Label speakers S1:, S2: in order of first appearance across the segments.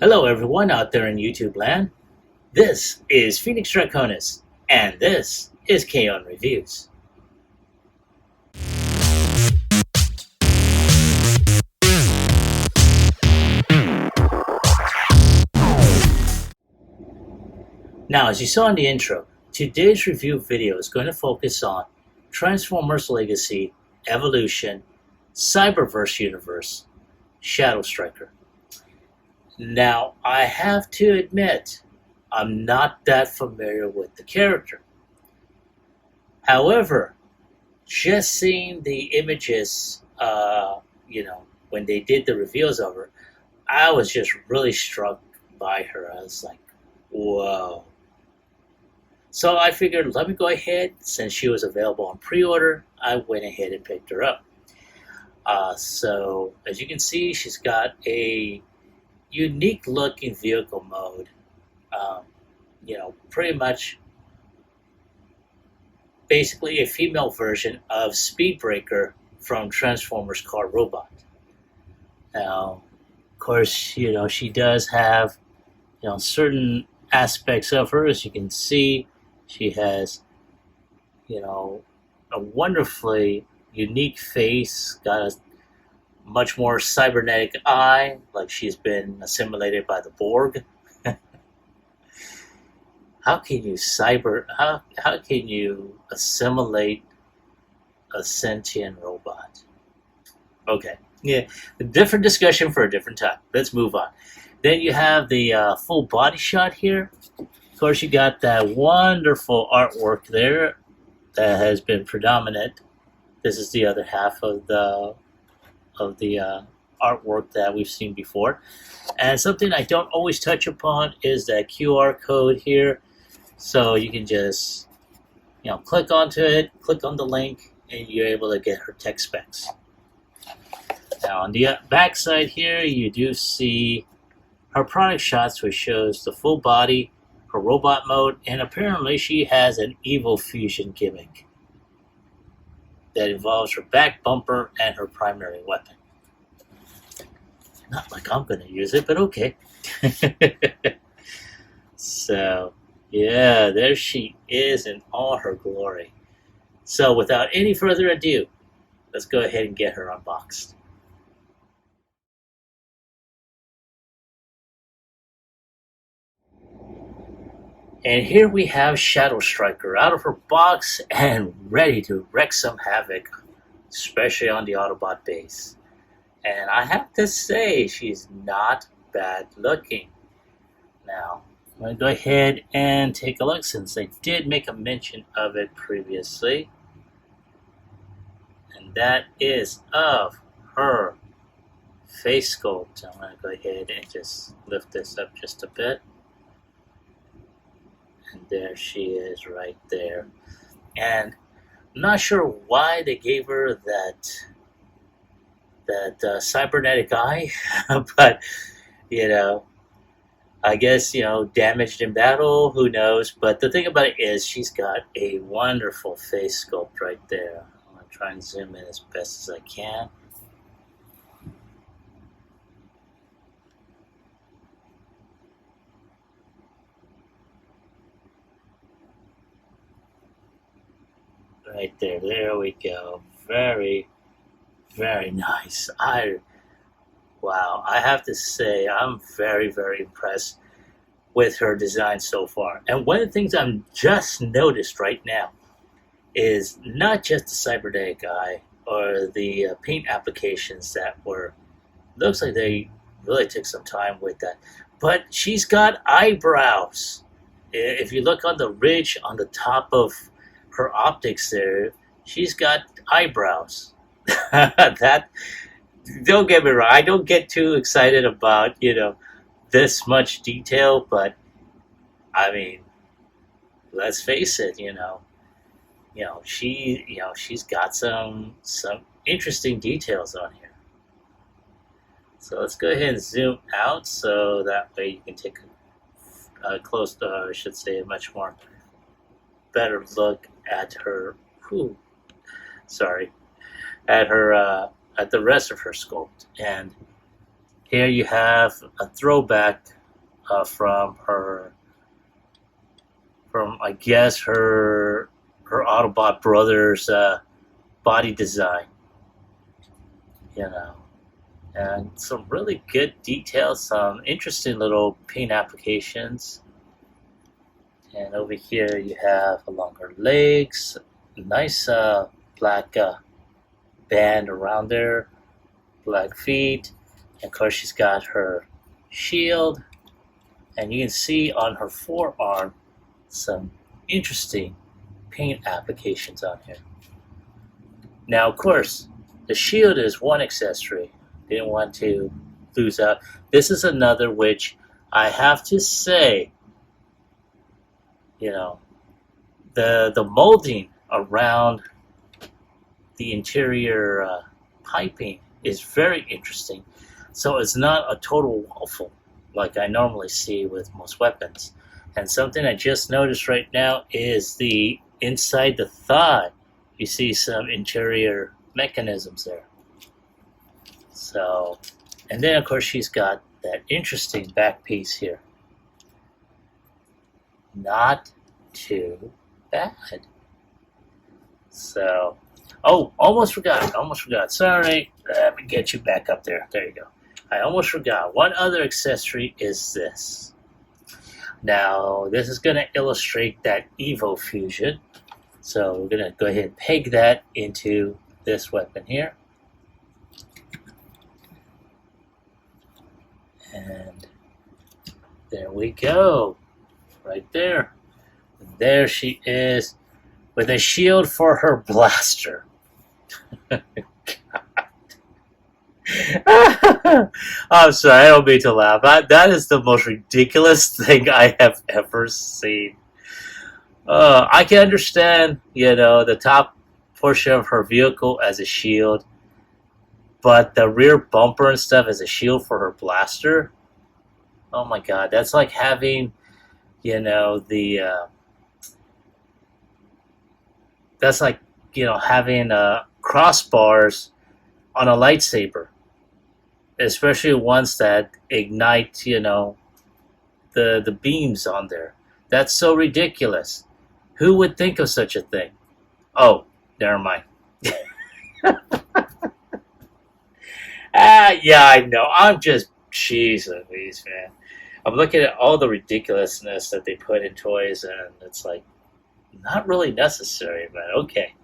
S1: Hello, everyone out there in YouTube land. This is Phoenix Draconis, and this is Kaon Reviews. Now, as you saw in the intro, today's review video is going to focus on Transformers Legacy, Evolution, Cyberverse Universe, Shadowstriker. Now, I have to admit, I'm not that familiar with the character. However, just seeing the images, when they did the reveals of her, I was just really struck by her. I was like, whoa. So I figured, let me go ahead, since she was available on pre-order, I went ahead and picked her up. So as you can see, she's got a unique looking vehicle mode. Pretty much basically a female version of Speedbreaker from Transformers Car Robot. Now, of course, she does have, certain aspects of her. As you can see, she has, a wonderfully unique face, got a much more cybernetic eye, like she's been assimilated by the Borg. How can you assimilate a sentient robot? Okay, yeah, a different discussion for a different time. Let's move on. Then you have the full body shot here. Of course, you got that wonderful artwork there that has been predominant. This is the other half of the artwork that we've seen before. And something I don't always touch upon is that QR code here. So you can just, click onto it, click on the link, and you're able to get her tech specs. Now on the back side here, you do see her product shots, which shows the full body, her robot mode, and apparently she has an evil fusion gimmick that involves her back bumper and her primary weapon. Not like I'm going to use it, but okay. So, yeah, there she is in all her glory. So without any further ado, let's go ahead and get her unboxed. And here we have Shadowstriker out of her box and ready to wreak some havoc, especially on the Autobot base. And I have to say, she's not bad looking. Now, I'm going to go ahead and take a look, since I did make a mention of it previously. And that is of her face sculpt. I'm going to go ahead and just lift this up just a bit. And there she is right there. And I'm not sure why they gave her that cybernetic eye, but, I guess, damaged in battle, who knows. But the thing about it is she's got a wonderful face sculpt right there. I'm going to try and zoom in as best as I can. Right there we go. Very, very nice. Wow, I have to say, I'm very, very impressed with her design so far. And one of the things I'm just noticed right now is not just the cybernetic eye or the paint applications that looks like they really took some time with that, but she's got eyebrows. If you look on the ridge on the top of her optics there, she's got eyebrows. That, don't get me wrong, I don't get too excited about, this much detail, but I mean, let's face it, she's got some interesting details on here. So let's go ahead and zoom out so that way you can take a close, I should say, a much more better look at her. At her at the rest of her sculpt. And Here you have a throwback from her, from I guess her Autobot brother's body design, you know, and some really good details, some interesting little paint applications. And over here you have longer legs, nice black band around there, black feet, and of course she's got her shield, and you can see on her forearm some interesting paint applications on here. Now, of course, the shield is one accessory. Didn't want to lose out. This is another which I have to say, you know, the molding around the interior piping is very interesting. So it's not a total waffle like I normally see with most weapons. And something I just noticed right now is the inside the thigh. You see some interior mechanisms there. So, and then of course she's got that interesting back piece here. Not too bad. So, oh, almost forgot. Sorry, let me get you back up there. There you go. I almost forgot. One other accessory is this. Now, this is going to illustrate that Evo fusion. So we're going to go ahead and peg that into this weapon here. And there we go. Right there. And there she is with a shield for her blaster. I'm sorry, I don't mean to laugh. That is the most ridiculous thing I have ever seen. I can understand, the top portion of her vehicle as a shield, but the rear bumper and stuff as a shield for her blaster. Oh my God, that's like having, that's like, having crossbars on a lightsaber, especially ones that ignite, the beams on there. That's so ridiculous. Who would think of such a thing? Oh, never mind. Yeah, I know. I'm just, jeez Louise, man. I'm looking at all the ridiculousness that they put in toys, and it's like, not really necessary, but okay.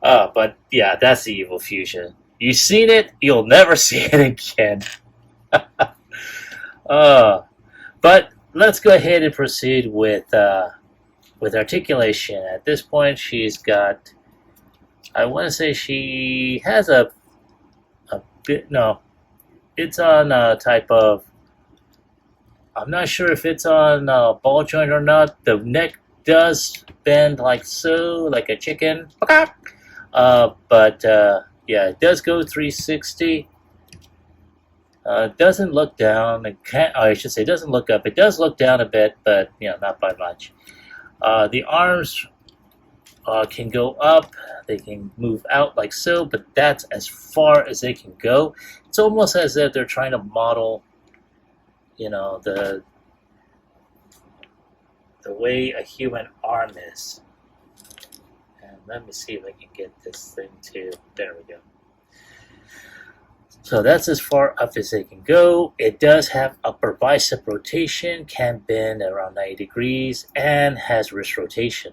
S1: But yeah, that's the Evil Fusion. You've seen it, you'll never see it again. But let's go ahead and proceed with articulation. At this point, she's got, I want to say she has a bit, no, it's on a type of, I'm not sure if it's on a ball joint or not. The neck does bend like so, like a chicken. But yeah, it does go 360. Doesn't look down. It can't, I should say, doesn't look up. It does look down a bit, but not by much. The arms can go up. They can move out like so, but that's as far as they can go. It's almost as if they're trying to model, the way a human arm is. And let me see if I can get this thing to, there we go. So that's as far up as they can go. It does have upper bicep rotation, can bend around 90 degrees, and has wrist rotation.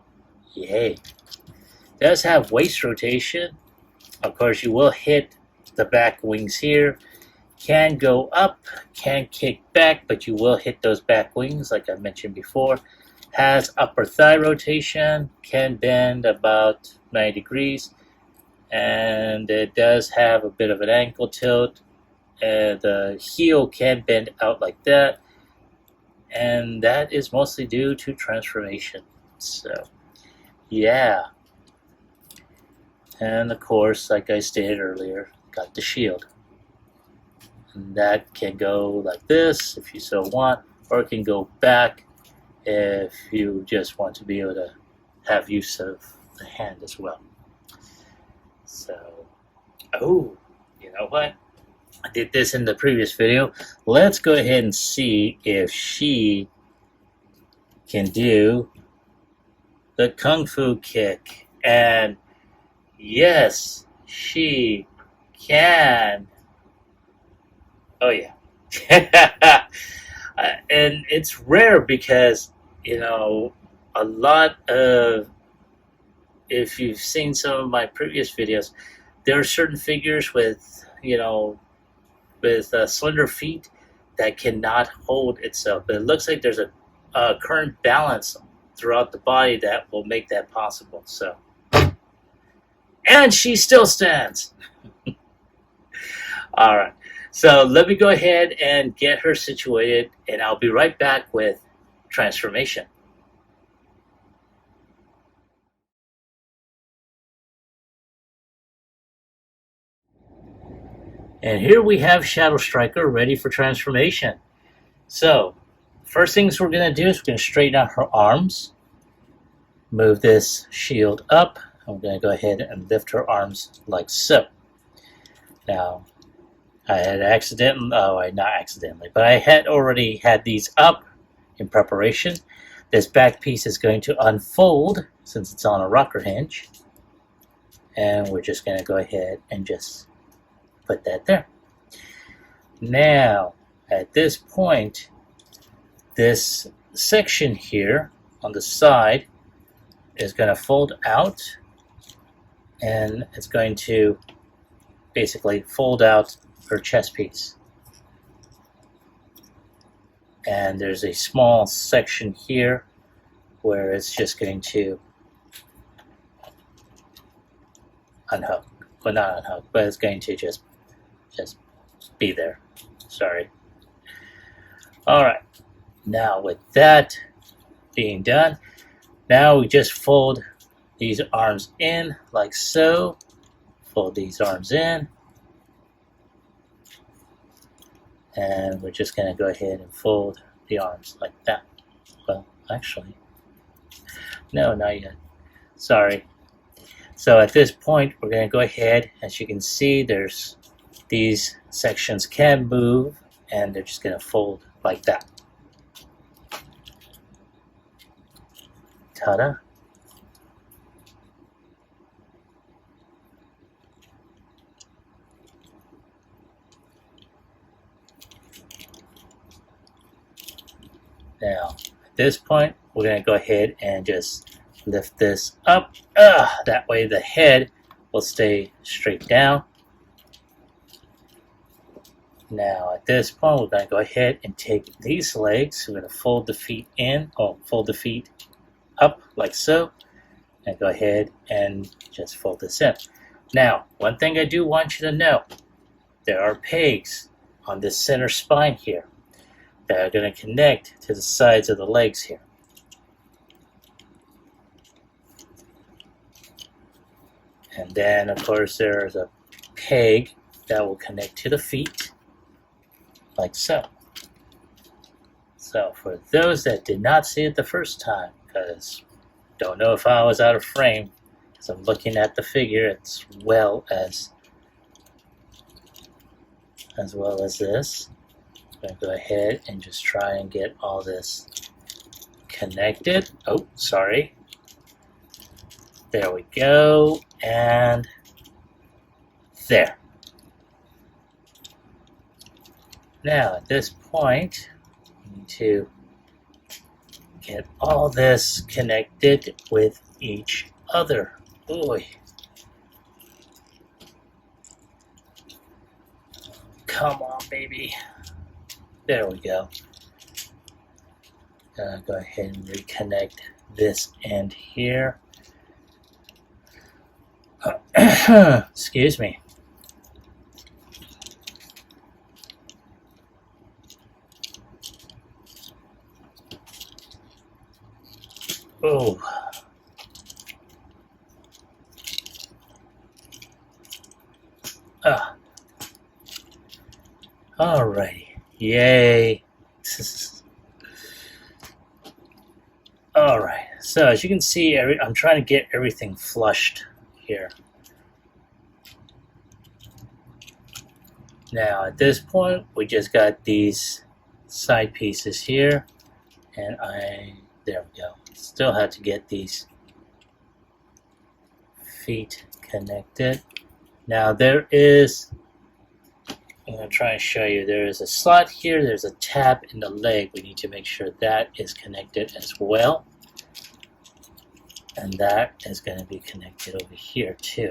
S1: Yay. It does have waist rotation. Of course, you will hit the back wings here. Can go up, can kick back, but you will hit those back wings like I mentioned before. Has upper thigh rotation, can bend about 90 degrees. And it does have a bit of an ankle tilt, and the heel can bend out like that, and that is mostly due to transformation. So yeah, and of course, like I stated earlier, got the shield, and that can go like this if you so want, or it can go back if you just want to be able to have use of the hand as well. So, oh, you know what? I did this in the previous video. Let's go ahead and see if she can do the Kung Fu kick. And yes, she can. Oh yeah. And it's rare because, you know, a lot of, if you've seen some of my previous videos, there are certain figures with, you know, with slender feet that cannot hold itself. But it looks like there's a current balance throughout the body that will make that possible. So, and she still stands. All right. So let me go ahead and get her situated, and I'll be right back with transformation. And here we have Shadowstriker ready for transformation. So, first things we're going to do is we're going to straighten out her arms, move this shield up. I'm going to go ahead and lift her arms like so. Now, I had not accidentally, but I had already had these up in preparation. This back piece is going to unfold since it's on a rocker hinge. And we're just going to go ahead and just put that there. Now, at this point, this section here on the side is going to fold out, and it's going to basically fold out her chest piece. And there's a small section here where it's just going to unhook. Well, not unhook, but it's going to just be there. Sorry. Alright, now with that being done, now we just fold these arms in like so. Fold these arms in. And we're just going to go ahead and fold the arms like that. Well, actually, no, not yet. Sorry. So at this point, we're going to go ahead. As you can see, there's these sections can move, and they're just going to fold like that. Ta-da! Now, at this point, we're going to go ahead and just lift this up. That way the head will stay straight down. Now, at this point, we're going to go ahead and take these legs. We're going to fold the feet in, fold the feet up like so. And go ahead and just fold this in. Now, one thing I do want you to know, there are pegs on this center spine here that are going to connect to the sides of the legs here. And then, of course, there's a peg that will connect to the feet, like so. So, for those that did not see it the first time, because don't know if I was out of frame, because I'm looking at the figure as well as this. I'm going to go ahead and just try and get all this connected. Oh, sorry. There we go. And there. Now, at this point, we need to get all this connected with each other. Boy. Come on, baby. There we go. Go ahead and reconnect this end here. Excuse me. Oh. Alrighty. Yay. Alright. So as you can see, I'm trying to get everything flushed here. Now at this point, we just got these side pieces here, and there we go. Still have to get these feet connected. Now there is, I'm going to try and show you, there is a slot here, there's a tab in the leg. We need to make sure that is connected as well. And that is going to be connected over here too.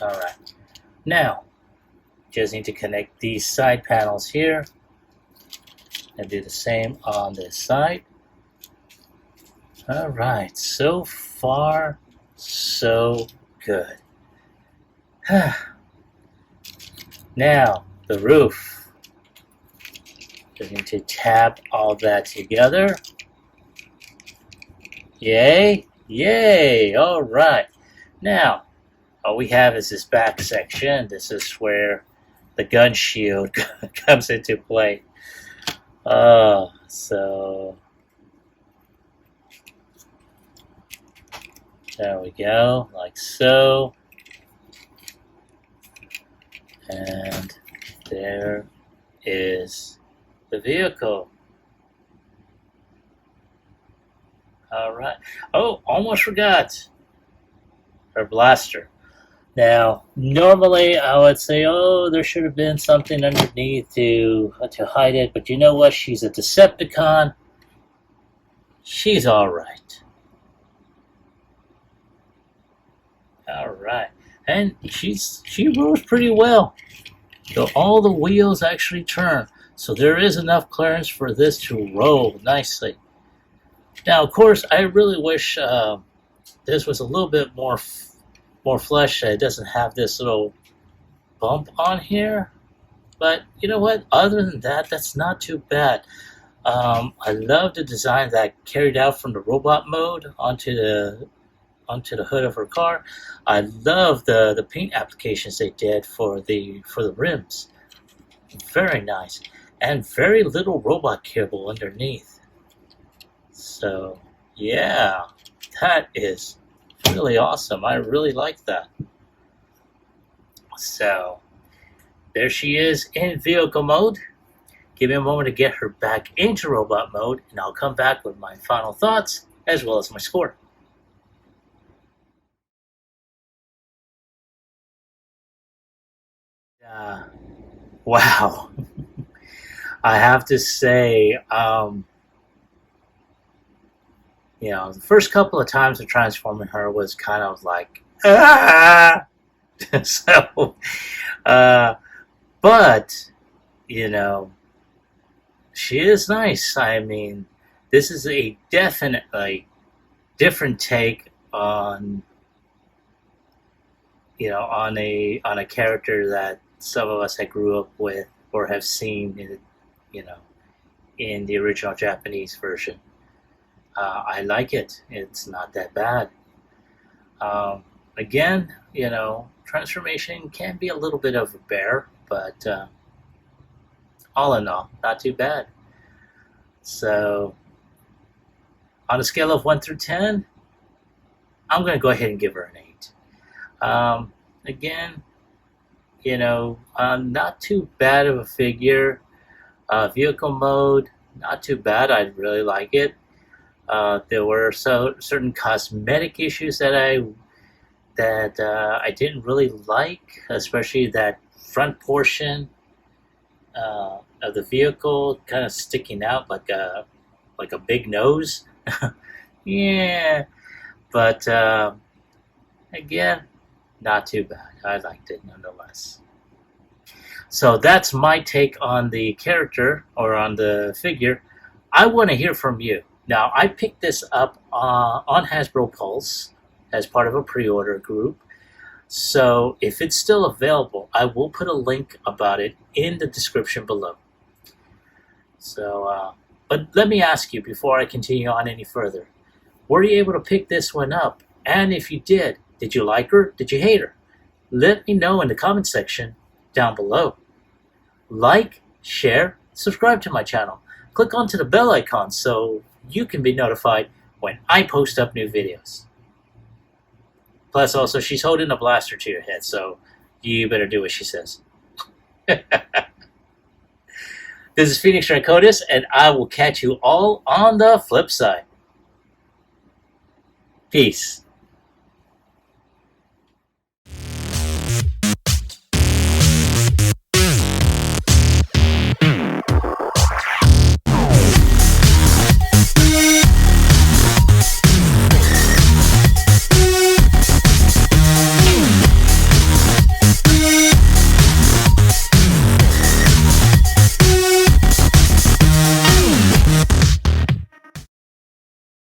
S1: Alright, now just need to connect these side panels here and do the same on this side. Alright, so far so good. Now the roof, we need to tab all that together. Yay, yay, alright. Now all we have is this back section. This is where the gun shield comes into play. So there we go, like so. And there is the vehicle. Alright. Oh, almost forgot. Her blaster. Now, normally I would say, oh, there should have been something underneath to hide it, but you know what? She's a Decepticon. She's alright. Alright. And she moves pretty well. So all the wheels actually turn. So there is enough clearance for this to roll nicely. Now, of course, I really wish this was a little bit more flesh. It doesn't have this little bump on here. But you know what? Other than that, that's not too bad. I love the design that carried out from the robot mode onto the hood of her car. I love the paint applications they did for the rims. Very nice. And very little robot cable underneath. So yeah, that is really awesome. I really like that. So there she is in vehicle mode. Give me a moment to get her back into robot mode, and I'll come back with my final thoughts as well as my score. Wow. I have to say, the first couple of times of transforming her was kind of like, ah! So, but, she is nice. I mean, this is a definitely different take on, on a character that some of us that grew up with or have seen in the original Japanese version. I like it. It's not that bad. Again, transformation can be a little bit of a bear, but all in all, not too bad. So, on a scale of 1 through 10, I'm going to go ahead and give her an 8. Again, not too bad of a figure. Vehicle mode, not too bad. I really like it. There were certain cosmetic issues that I didn't really like, especially that front portion of the vehicle kind of sticking out like a big nose. Yeah, but again, not too bad. I liked it nonetheless. So that's my take on the character or on the figure. I want to hear from you. Now, I picked this up on Hasbro Pulse as part of a pre-order group. So if it's still available, I will put a link about it in the description below. So, but let me ask you before I continue on any further. Were you able to pick this one up? And if you did you like her? Did you hate her? Let me know in the comment section down below. Like, share, subscribe to my channel. Click onto the bell icon so you can be notified when I post up new videos. Plus, also, she's holding a blaster to your head, so you better do what she says. This is Phoenix Draconis, and I will catch you all on the flip side. Peace.